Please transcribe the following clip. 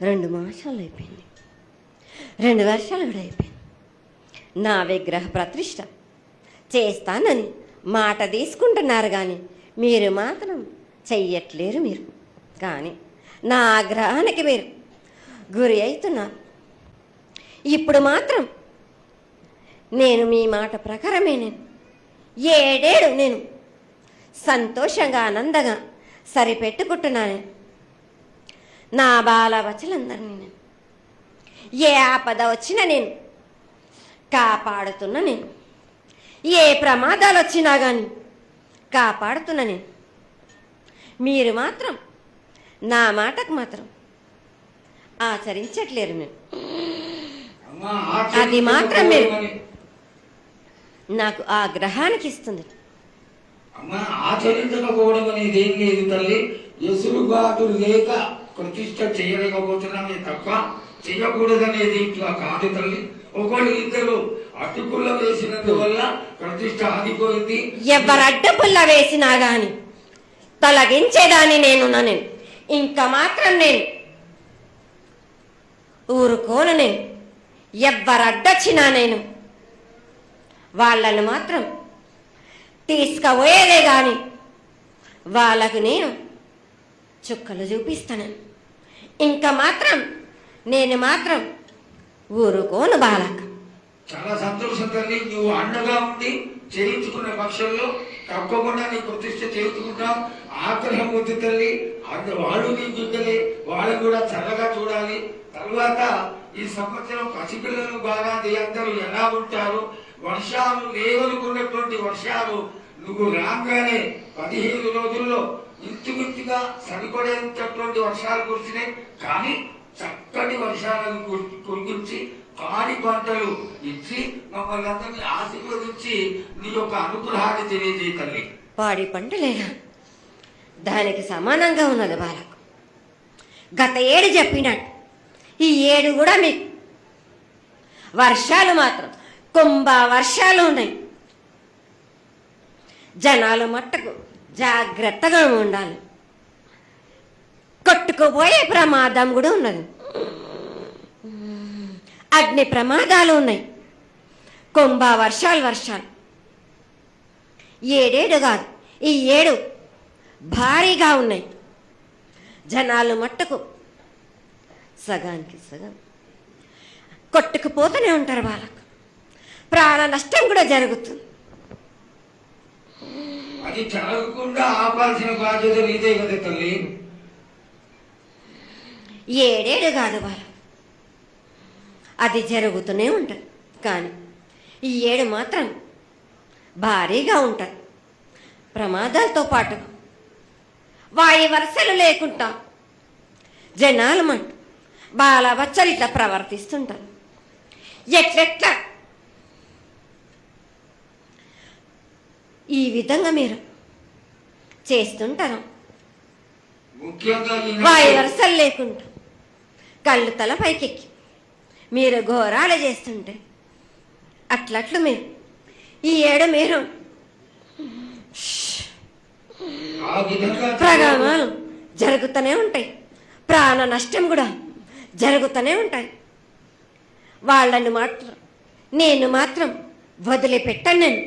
2 మాసాలు అయిపోయింది, 2 వర్షాలు కూడా అయిపోయింది. నా విగ్రహ ప్రతిష్ట చేస్తానని మాట తీసుకుంటున్నారు, కానీ మీరు మాత్రం చెయ్యట్లేరు. మీరు కానీ నా ఆగ్రహానికి మీరు గురి అవుతున్నారు. ఇప్పుడు మాత్రం నేను మీ మాట ప్రకారమే నేను 7 ఏళ్ళు నేను సంతోషంగా ఆనందంగా సరిపెట్టుకుంటున్నాను. నా బాలవచలందరినీ నేను ఏ ఆపద వచ్చినా నేను కాపాడుతున్నా. నేను ఏ ప్రమాదాలు వచ్చినా కానీ కాపాడుతున్నా. నేను మీరు మాత్రం నా మాటకు మాత్రం ఆచరించట్లేరు. నేను అది మాత్రం మీరు నాకు ఆ గ్రహానికి ఇస్తుంది. అమ్మా, ఆచరించకపోవడం అనేది ఏం లేదు తల్లి. ఎసురుబాటు లేక ప్రతిష్ట చేయలేకపోతున్నామే తప్ప చేయకూడదనేది ఇట్లా కాదు తల్లి. ఒకళ్ళు ఇద్దరు అడ్డుపుల్ల వేసినందువల్ల ప్రతిష్ట ఆగిపోయింది. ఎవరు అడ్డుపుల్ల వేసినా గాని తొలగించేదాన్ని నేను ఇంకా మాత్రం నేను ఊరుకోను. నేను ఎవ్వరు అడ్డొచ్చినా నేను వాళ్ళను మాత్రం తీసుకుపోయేదే గాని వాళ్ళకు నేను చుక్కలు చూపిస్తాను. ఇంకా మాత్రం నేను మాత్రం ఊరుకోను బాలక. చాలా సంతోషం తల్లి. నువ్వు అండగా ఉండి చేయించుకున్న పక్షంలో తప్పకుండా నీ ప్రతిష్ట చేయించుకుంటాం. ఆగ్రహం వద్దు తల్లి. వాళ్ళు నీ బిడ్డలే, వాళ్ళని కూడా చల్లగా చూడాలి. తర్వాత ఈ సంవత్సరం పసిపిల్లలు బాగా అందరూ ఎలా ఉంటారు. వర్షాలు లేవనుకున్నటువంటి వర్షాలు నువ్వు రాగానే 15 రోజుల్లో ఇంచుమించుగా సరిపడేటటువంటి వర్షాలు కురిసినాయి. కానీ చక్కటి వర్షాలను కురిపించి పాడి పంటలు ఇచ్చి మమ్మల్ని అందరినీ ఆశీర్వదించి నీ యొక్క అనుగ్రహాన్ని తెలియజేయ తల్లి. పాడి పంటలేనా దానికి సమానంగా ఉన్నది బాలకు. గత 7 చెప్పినట్టు ఈ 7 కూడా మీకు వర్షాలు మాత్రం కుంభ వర్షాలు ఉన్నాయి. జనాలు మట్టుకు జాగ్రత్తగా ఉండాలి. కొట్టుకుపోయే ప్రమాదం కూడా ఉన్నది. అగ్ని ప్రమాదాలు ఉన్నాయి. కుంభ వర్షాలు 7 కాదు, ఈ 7 భారీగా ఉన్నాయి. జనాలు మట్టుకు సగానికి సగం కొట్టుకుపోతూనే ఉంటారు. వాళ్ళకు ప్రాణ నష్టం కూడా జరుగుతుంది. అది జరగకుండా ఆపాల్సిన బాధ్యత నీదే కదా తల్లి. 7 కాదు వాళ్ళ, అది జరుగుతూనే ఉంటుంది. కానీ ఈ 7 మాత్రం భారీగా ఉంటుంది. ప్రమాదాలతో పాటు వాయు వరుసలు లేకుండా జనాలు మంట బాలబచ్చలు ఇట్లా ప్రవర్తిస్తుంటారు. ఎట్లెట్లా ఈ విధంగా మీరు చేస్తుంటారు. వాయు వరుసలు లేకుండా కళ్ళు తల పైకెక్కి మీరు ఘోరాలు చేస్తుంటే అట్లట్లు మీరు ఈ 7 మీరు ప్రమాదాలు జరుగుతూనే ఉంటాయి. ప్రాణ నష్టం కూడా జరుగుతూనే ఉంటాయి. వాళ్ళని మాత్రం నేను మాత్రం వదిలిపెట్టాను. నేను